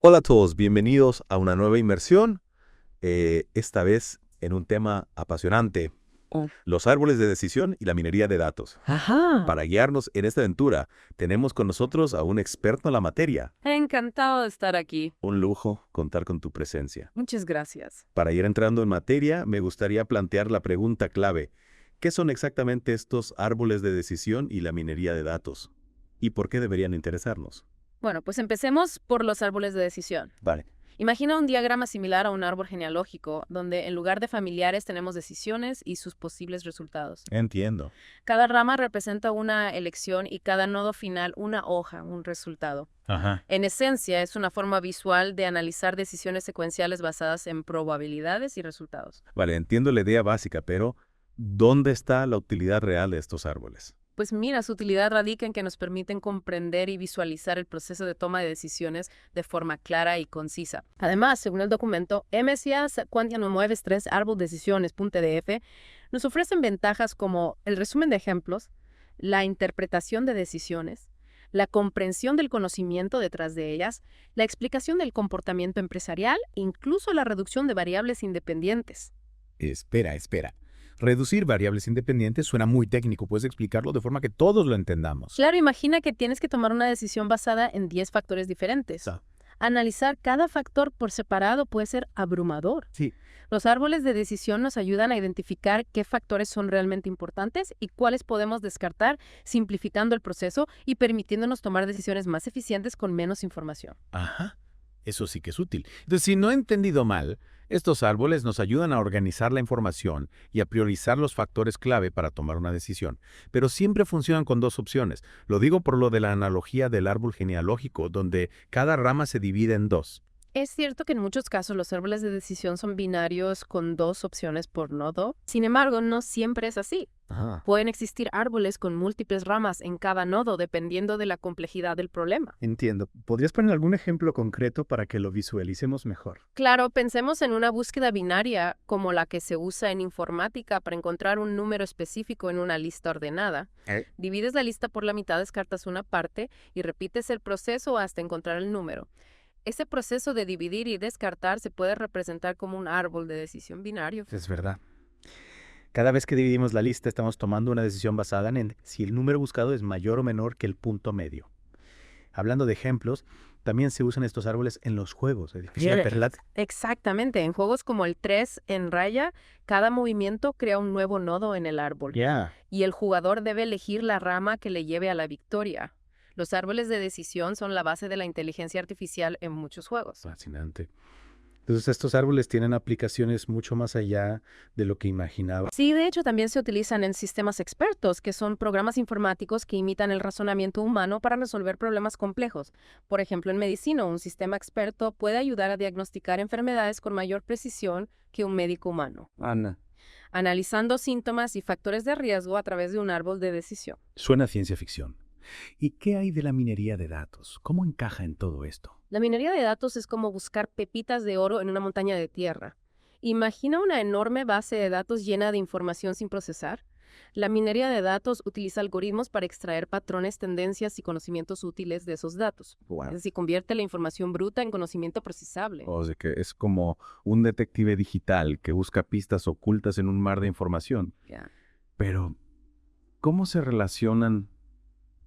Hola a todos, bienvenidos a una nueva inmersión, esta vez en un tema apasionante, Oh. los árboles de decisión y la minería de datos. Ajá. Para guiarnos en esta aventura, tenemos con nosotros a un experto en la materia. Encantado de estar aquí. Un lujo contar con tu presencia. Muchas gracias. Para ir entrando en materia, me gustaría plantear la pregunta clave. ¿Qué son exactamente estos árboles de decisión y la minería de datos? ¿Y por qué deberían interesarnos? Bueno, pues empecemos por los árboles de decisión. Vale. Imagina un diagrama similar a un árbol genealógico, donde en lugar de familiares tenemos decisiones y sus posibles resultados. Entiendo. Cada rama representa una elección y cada nodo final una hoja, un resultado. Ajá. En esencia, es una forma visual de analizar decisiones secuenciales basadas en probabilidades y resultados. Vale, entiendo la idea básica, pero ¿dónde está la utilidad real de estos árboles? Pues mira, su utilidad radica en que nos permiten comprender y visualizar el proceso de toma de decisiones de forma clara y concisa. Además, según el documento MSIA Quantia no mueves 3 árbol decisiones.df, nos ofrecen ventajas como el resumen de ejemplos, la interpretación de decisiones, la comprensión del conocimiento detrás de ellas, la explicación del comportamiento empresarial, incluso la reducción de variables independientes. Espera. Reducir variables independientes suena muy técnico. ¿Puedes explicarlo de forma que todos lo entendamos? Claro, imagina que tienes que tomar una decisión basada en 10 factores diferentes. Ah. Analizar cada factor por separado puede ser abrumador. Sí. Los árboles de decisión nos ayudan a identificar qué factores son realmente importantes y cuáles podemos descartar, simplificando el proceso y permitiéndonos tomar decisiones más eficientes con menos información. Ajá. Eso sí que es útil. Entonces, si no he entendido mal, estos árboles nos ayudan a organizar la información y a priorizar los factores clave para tomar una decisión. Pero siempre funcionan con dos opciones. Lo digo por lo de la analogía del árbol genealógico, donde cada rama se divide en dos. Es cierto que en muchos casos los árboles de decisión son binarios con 2 opciones por nodo. Sin embargo, no siempre es así. Ajá. Pueden existir árboles con múltiples ramas en cada nodo dependiendo de la complejidad del problema. Entiendo. ¿Podrías poner algún ejemplo concreto para que lo visualicemos mejor? Claro, pensemos en una búsqueda binaria como la que se usa en informática para encontrar un número específico en una lista ordenada. Divides la lista por la mitad, descartas una parte y repites el proceso hasta encontrar el número. Ese proceso de dividir y descartar se puede representar como un árbol de decisión binario. Es verdad. Cada vez que dividimos la lista estamos tomando una decisión basada en si el número buscado es mayor o menor que el punto medio. Hablando de ejemplos, también se usan estos árboles en los juegos, ¿verdad? Exactamente. En juegos como el 3 en raya, cada movimiento crea un nuevo nodo en el árbol. Y el jugador debe elegir la rama que le lleve a la victoria. Los árboles de decisión son la base de la inteligencia artificial en muchos juegos. Fascinante. Entonces estos árboles tienen aplicaciones mucho más allá de lo que imaginaba. Sí, de hecho también se utilizan en sistemas expertos, que son programas informáticos que imitan el razonamiento humano para resolver problemas complejos. Por ejemplo, en medicina, un sistema experto puede ayudar a diagnosticar enfermedades con mayor precisión que un médico humano, Ana. analizando síntomas y factores de riesgo a través de un árbol de decisión. Suena a ciencia ficción. ¿Y qué hay de la minería de datos? ¿Cómo encaja en todo esto? La minería de datos es como buscar pepitas de oro en una montaña de tierra. Imagina una enorme base de datos llena de información sin procesar. La minería de datos utiliza algoritmos para extraer patrones, tendencias y conocimientos útiles de esos datos. Wow. Es decir, convierte la información bruta en conocimiento procesable. O sea que es como un detective digital que busca pistas ocultas en un mar de información. Ya. Pero, ¿cómo se relacionan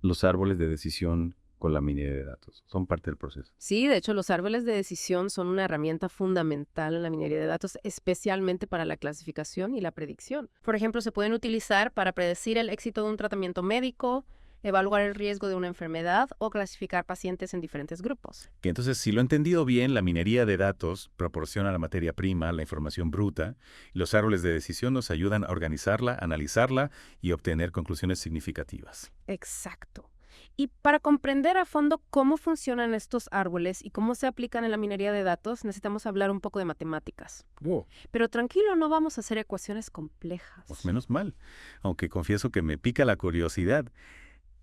los árboles de decisión con la minería de datos? Son parte del proceso. Sí, de hecho, los árboles de decisión son una herramienta fundamental en la minería de datos, especialmente para la clasificación y la predicción. Por ejemplo, se pueden utilizar para predecir el éxito de un tratamiento médico, evaluar el riesgo de una enfermedad o clasificar pacientes en diferentes grupos. Que entonces, si lo he entendido bien, la minería de datos proporciona la materia prima, la información bruta, y los árboles de decisión nos ayudan a organizarla, analizarla y obtener conclusiones significativas. Exacto. Y para comprender a fondo cómo funcionan estos árboles y cómo se aplican en la minería de datos, necesitamos hablar un poco de matemáticas. Pero tranquilo, no vamos a hacer ecuaciones complejas. Pues menos mal, aunque confieso que me pica la curiosidad.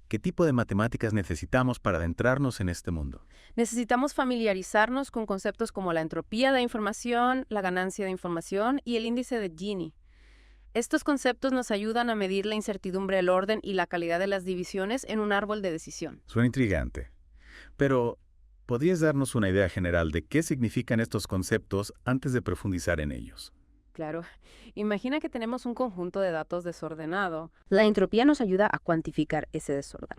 ¿Qué tipo de matemáticas necesitamos para adentrarnos en este mundo? Necesitamos familiarizarnos con conceptos como la entropía de información, la ganancia de información y el índice de Gini. Estos conceptos nos ayudan a medir la incertidumbre del orden y la calidad de las divisiones en un árbol de decisión. Suena intrigante. Pero, ¿Podrías darnos una idea general de qué significan estos conceptos antes de profundizar en ellos? Claro, imagina que tenemos un conjunto de datos desordenado. La entropía nos ayuda a cuantificar ese desorden.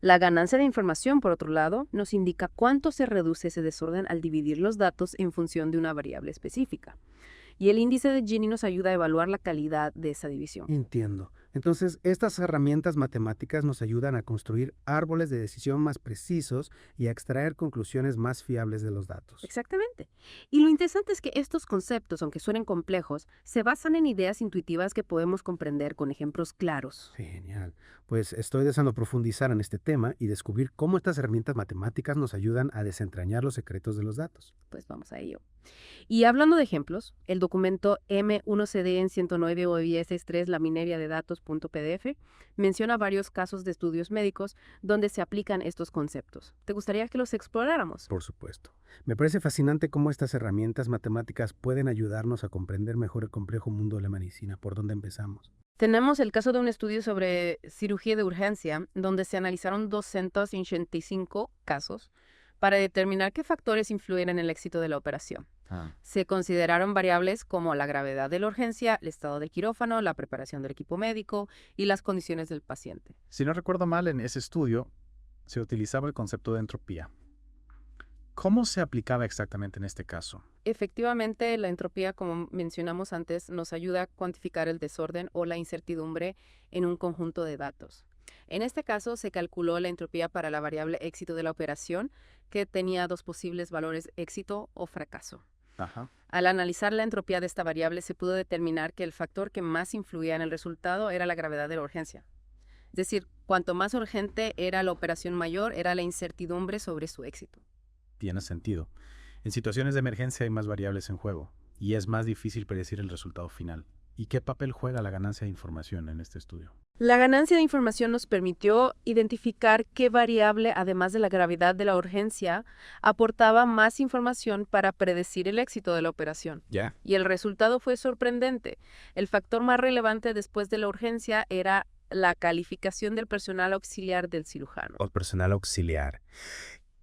La ganancia de información, por otro lado, nos indica cuánto se reduce ese desorden al dividir los datos en función de una variable específica. Y el índice de Gini nos ayuda a evaluar la calidad de esa división. Entiendo. Entonces, estas herramientas matemáticas nos ayudan a construir árboles de decisión más precisos y a extraer conclusiones más fiables de los datos. Exactamente. Y lo interesante es que estos conceptos, aunque suenen complejos, se basan en ideas intuitivas que podemos comprender con ejemplos claros. Genial. Pues estoy deseando profundizar en este tema y descubrir cómo estas herramientas matemáticas nos ayudan a desentrañar los secretos de los datos. Pues vamos a ello. Y hablando de ejemplos, el documento M1CD en 109 OIS 3 la minería de datos.pdf menciona varios casos de estudios médicos donde se aplican estos conceptos. ¿Te gustaría que los exploráramos? Por supuesto. Me parece fascinante cómo estas herramientas matemáticas pueden ayudarnos a comprender mejor el complejo mundo de la medicina. ¿Por dónde empezamos? Tenemos el caso de un estudio sobre cirugía de urgencia, donde se analizaron 285 casos para determinar qué factores influyen en el éxito de la operación. Se consideraron variables como la gravedad de la urgencia, el estado del quirófano, la preparación del equipo médico y las condiciones del paciente. Si no recuerdo mal, en ese estudio se utilizaba el concepto de entropía. ¿Cómo se aplicaba exactamente en este caso? Efectivamente, la entropía, como mencionamos antes, nos ayuda a cuantificar el desorden o la incertidumbre en un conjunto de datos. En este caso, se calculó la entropía para la variable éxito de la operación, que tenía dos posibles valores, éxito o fracaso. Ajá. Al analizar la entropía de esta variable, se pudo determinar que el factor que más influía en el resultado era la gravedad de la urgencia. Es decir, cuanto más urgente era la operación, mayor era la incertidumbre sobre su éxito. Tiene sentido. En situaciones de emergencia hay más variables en juego y es más difícil predecir el resultado final. ¿Y qué papel juega la ganancia de información en este estudio? La ganancia de información nos permitió identificar qué variable, además de la gravedad de la urgencia, aportaba más información para predecir el éxito de la operación. Ya. Y el resultado fue sorprendente. El factor más relevante después de la urgencia era la calificación del personal auxiliar del cirujano. O personal auxiliar.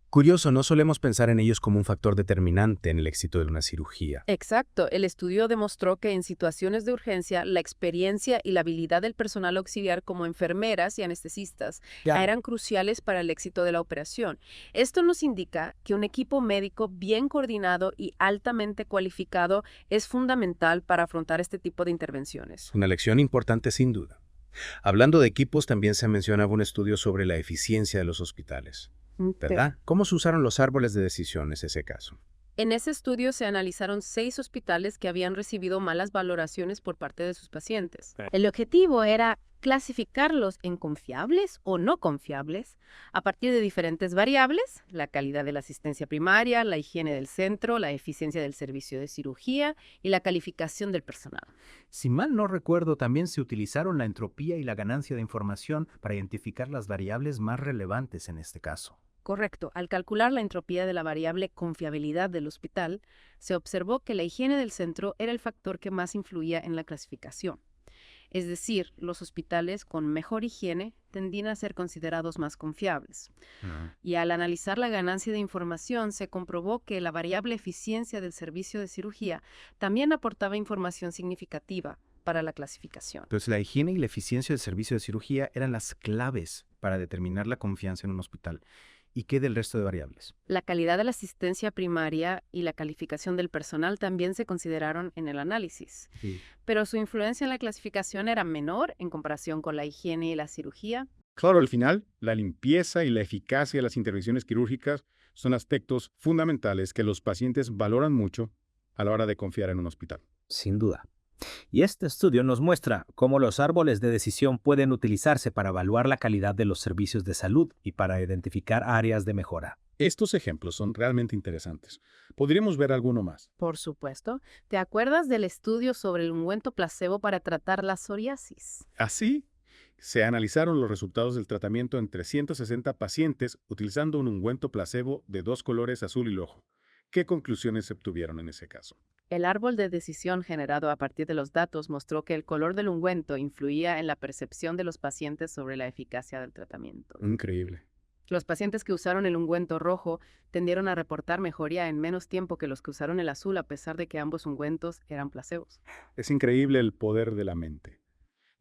Curioso, no solemos pensar en ellos como un factor determinante en el éxito de una cirugía. Exacto. El estudio demostró que en situaciones de urgencia, la experiencia y la habilidad del personal auxiliar como enfermeras y anestesistas eran cruciales para el éxito de la operación. Esto nos indica que un equipo médico bien coordinado y altamente cualificado es fundamental para afrontar este tipo de intervenciones. Una lección importante sin duda. Hablando de equipos, también se mencionaba un estudio sobre la eficiencia de los hospitales, ¿verdad? ¿Cómo se usaron los árboles de decisiones en ese caso? En ese estudio se analizaron 6 hospitales que habían recibido malas valoraciones por parte de sus pacientes. El objetivo era clasificarlos en confiables o no confiables a partir de diferentes variables: la calidad de la asistencia primaria, la higiene del centro, la eficiencia del servicio de cirugía y la calificación del personal. Si mal no recuerdo, también se utilizaron la entropía y la ganancia de información para identificar las variables más relevantes en este caso. Correcto. Al calcular la entropía de la variable confiabilidad del hospital, se observó que la higiene del centro era el factor que más influía en la clasificación. Es decir, los hospitales con mejor higiene tendían a ser considerados más confiables. Y al analizar la ganancia de información, se comprobó que la variable eficiencia del servicio de cirugía también aportaba información significativa para la clasificación. Entonces, la higiene y la eficiencia del servicio de cirugía eran las claves para determinar la confianza en un hospital. ¿Y qué del resto de variables? La calidad de la asistencia primaria y la calificación del personal también se consideraron en el análisis. Sí. Pero su influencia en la clasificación era menor en comparación con la higiene y la cirugía. Claro, al final, la limpieza y la eficacia de las intervenciones quirúrgicas son aspectos fundamentales que los pacientes valoran mucho a la hora de confiar en un hospital. Sin duda. Y este estudio nos muestra cómo los árboles de decisión pueden utilizarse para evaluar la calidad de los servicios de salud y para identificar áreas de mejora. Estos ejemplos son realmente interesantes. ¿Podríamos ver alguno más? Por supuesto. ¿Te acuerdas del estudio sobre el ungüento placebo para tratar la psoriasis? Así, se analizaron los resultados del tratamiento en 360 pacientes utilizando un ungüento placebo de 2 colores azul y rojo. ¿Qué conclusiones se obtuvieron en ese caso? El árbol de decisión generado a partir de los datos mostró que el color del ungüento influía en la percepción de los pacientes sobre la eficacia del tratamiento. Increíble. Los pacientes que usaron el ungüento rojo tendieron a reportar mejoría en menos tiempo que los que usaron el azul, a pesar de que ambos ungüentos eran placebos. Es increíble el poder de la mente.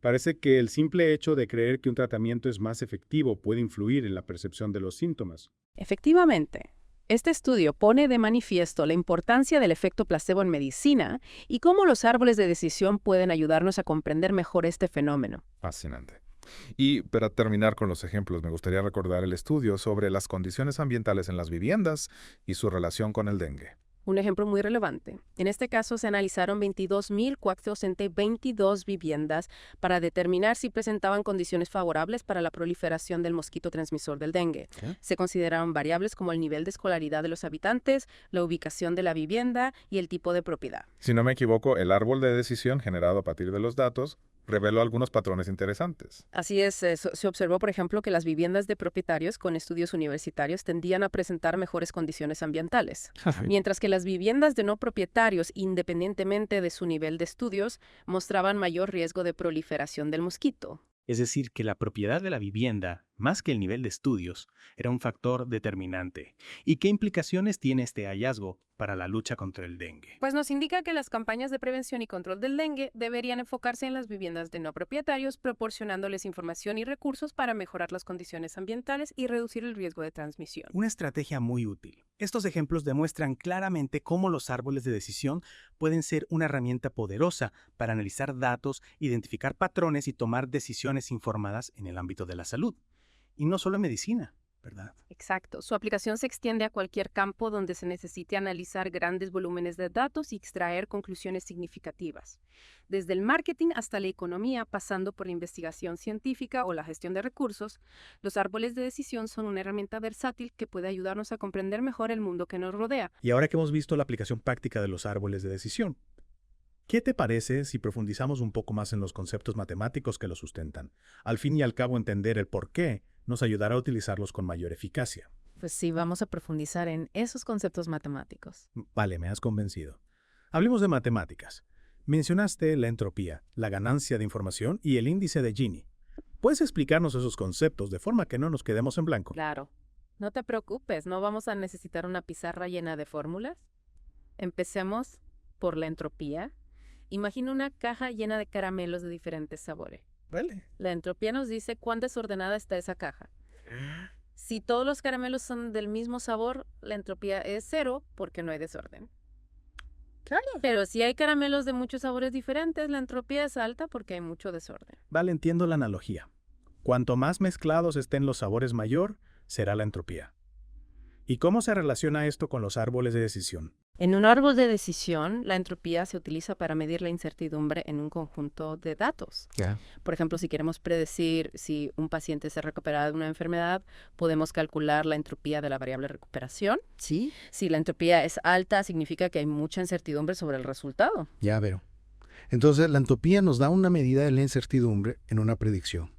Parece que el simple hecho de creer que un tratamiento es más efectivo puede influir en la percepción de los síntomas. Efectivamente, este estudio pone de manifiesto la importancia del efecto placebo en medicina y cómo los árboles de decisión pueden ayudarnos a comprender mejor este fenómeno. Fascinante. Y para terminar con los ejemplos, me gustaría recordar el estudio sobre las condiciones ambientales en las viviendas y su relación con el dengue. Un ejemplo muy relevante. En este caso se analizaron 22.000 coácteos entre 22 viviendas para determinar si presentaban condiciones favorables para la proliferación del mosquito transmisor del dengue. Se consideraron variables como el nivel de escolaridad de los habitantes, la ubicación de la vivienda y el tipo de propiedad. Si no me equivoco, el árbol de decisión generado a partir de los datos reveló algunos patrones interesantes. Así es, se observó, por ejemplo, que las viviendas de propietarios con estudios universitarios tendían a presentar mejores condiciones ambientales, mientras que las viviendas de no propietarios, independientemente de su nivel de estudios, mostraban mayor riesgo de proliferación del mosquito. Es decir, que la propiedad de la vivienda, más que el nivel de estudios, era un factor determinante. ¿Y qué implicaciones tiene este hallazgo para la lucha contra el dengue? Pues nos indica que las campañas de prevención y control del dengue deberían enfocarse en las viviendas de no propietarios, proporcionándoles información y recursos para mejorar las condiciones ambientales y reducir el riesgo de transmisión. Una estrategia muy útil. Estos ejemplos demuestran claramente cómo los árboles de decisión pueden ser una herramienta poderosa para analizar datos, identificar patrones y tomar decisiones informadas en el ámbito de la salud. Y no solo en medicina, ¿verdad? Exacto. Su aplicación se extiende a cualquier campo donde se necesite analizar grandes volúmenes de datos y extraer conclusiones significativas. Desde el marketing hasta la economía, pasando por la investigación científica o la gestión de recursos, los árboles de decisión son una herramienta versátil que puede ayudarnos a comprender mejor el mundo que nos rodea. Y ahora que hemos visto la aplicación práctica de los árboles de decisión, ¿qué te parece si profundizamos un poco más en los conceptos matemáticos que los sustentan? Al fin y al cabo, entender el por qué nos ayudará a utilizarlos con mayor eficacia. Pues sí, vamos a profundizar en esos conceptos matemáticos. Vale, me has convencido. Hablemos de matemáticas. Mencionaste la entropía, la ganancia de información y el índice de Gini. ¿Puedes explicarnos esos conceptos de forma que no nos quedemos en blanco? Claro. No te preocupes, no vamos a necesitar una pizarra llena de fórmulas. Empecemos por la entropía. Imagina una caja llena de caramelos de diferentes sabores. Vale. La entropía nos dice cuán desordenada está esa caja. Si todos los caramelos son del mismo sabor, la entropía es 0 porque no hay desorden. Claro. Pero si hay caramelos de muchos sabores diferentes, la entropía es alta porque hay mucho desorden. Vale, entiendo la analogía. Cuanto más mezclados estén los sabores mayor, será la entropía. ¿Y cómo se relaciona esto con los árboles de decisión? En un árbol de decisión, la entropía se utiliza para medir la incertidumbre en un conjunto de datos. Por ejemplo, si queremos predecir si un paciente se recupera de una enfermedad, podemos calcular la entropía de la variable recuperación. ¿Sí? Si la entropía es alta, significa que hay mucha incertidumbre sobre el resultado. Ya veo. Entonces, la entropía nos da una medida de la incertidumbre en una predicción.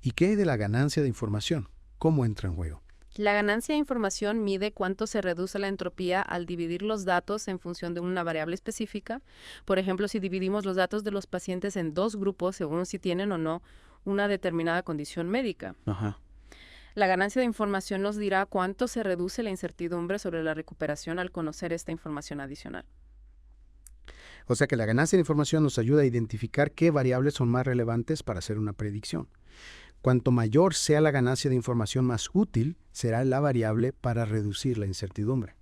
¿Y qué hay de la ganancia de información? ¿Cómo entra en juego? La ganancia de información mide cuánto se reduce la entropía al dividir los datos en función de una variable específica. Por ejemplo, si dividimos los datos de los pacientes en dos grupos según si tienen o no una determinada condición médica. Ajá. La ganancia de información nos dirá cuánto se reduce la incertidumbre sobre la recuperación al conocer esta información adicional. O sea que la ganancia de información nos ayuda a identificar qué variables son más relevantes para hacer una predicción. Cuanto mayor sea la ganancia de información, más útil será la variable para reducir la incertidumbre.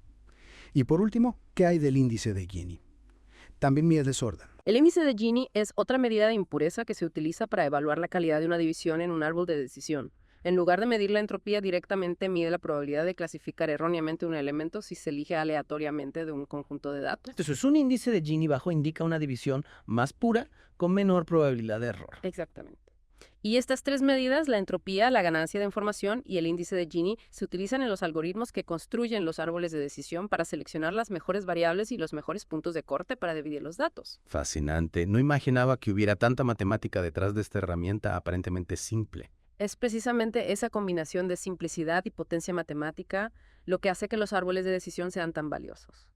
Y por último, ¿qué hay del índice de Gini? También mide desorden. El índice de Gini es otra medida de impureza que se utiliza para evaluar la calidad de una división en un árbol de decisión. En lugar de medir la entropía directamente, mide la probabilidad de clasificar erróneamente un elemento si se elige aleatoriamente de un conjunto de datos. Entonces, un índice de Gini bajo indica una división más pura con menor probabilidad de error. Exactamente. Y estas tres medidas, la entropía, la ganancia de información y el índice de Gini, se utilizan en los algoritmos que construyen los árboles de decisión para seleccionar las mejores variables y los mejores puntos de corte para dividir los datos. Fascinante. No imaginaba que hubiera tanta matemática detrás de esta herramienta aparentemente simple. Es precisamente esa combinación de simplicidad y potencia matemática lo que hace que los árboles de decisión sean tan valiosos.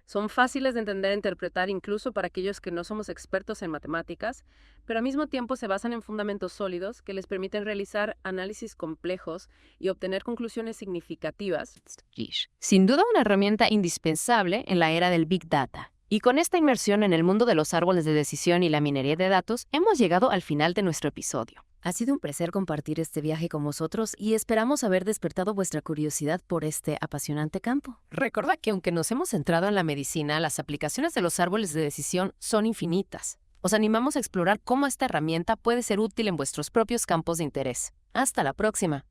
Son fáciles de entender e interpretar incluso para aquellos que no somos expertos en matemáticas, pero al mismo tiempo se basan en fundamentos sólidos que les permiten realizar análisis complejos y obtener conclusiones significativas. Sin duda una herramienta indispensable en la era del Big Data. Y con esta inmersión en el mundo de los árboles de decisión y la minería de datos, hemos llegado al final de nuestro episodio. Ha sido un placer compartir este viaje con vosotros y esperamos haber despertado vuestra curiosidad por este apasionante campo. Recordad que aunque nos hemos centrado en la medicina, las aplicaciones de los árboles de decisión son infinitas. Os animamos a explorar cómo esta herramienta puede ser útil en vuestros propios campos de interés. Hasta la próxima.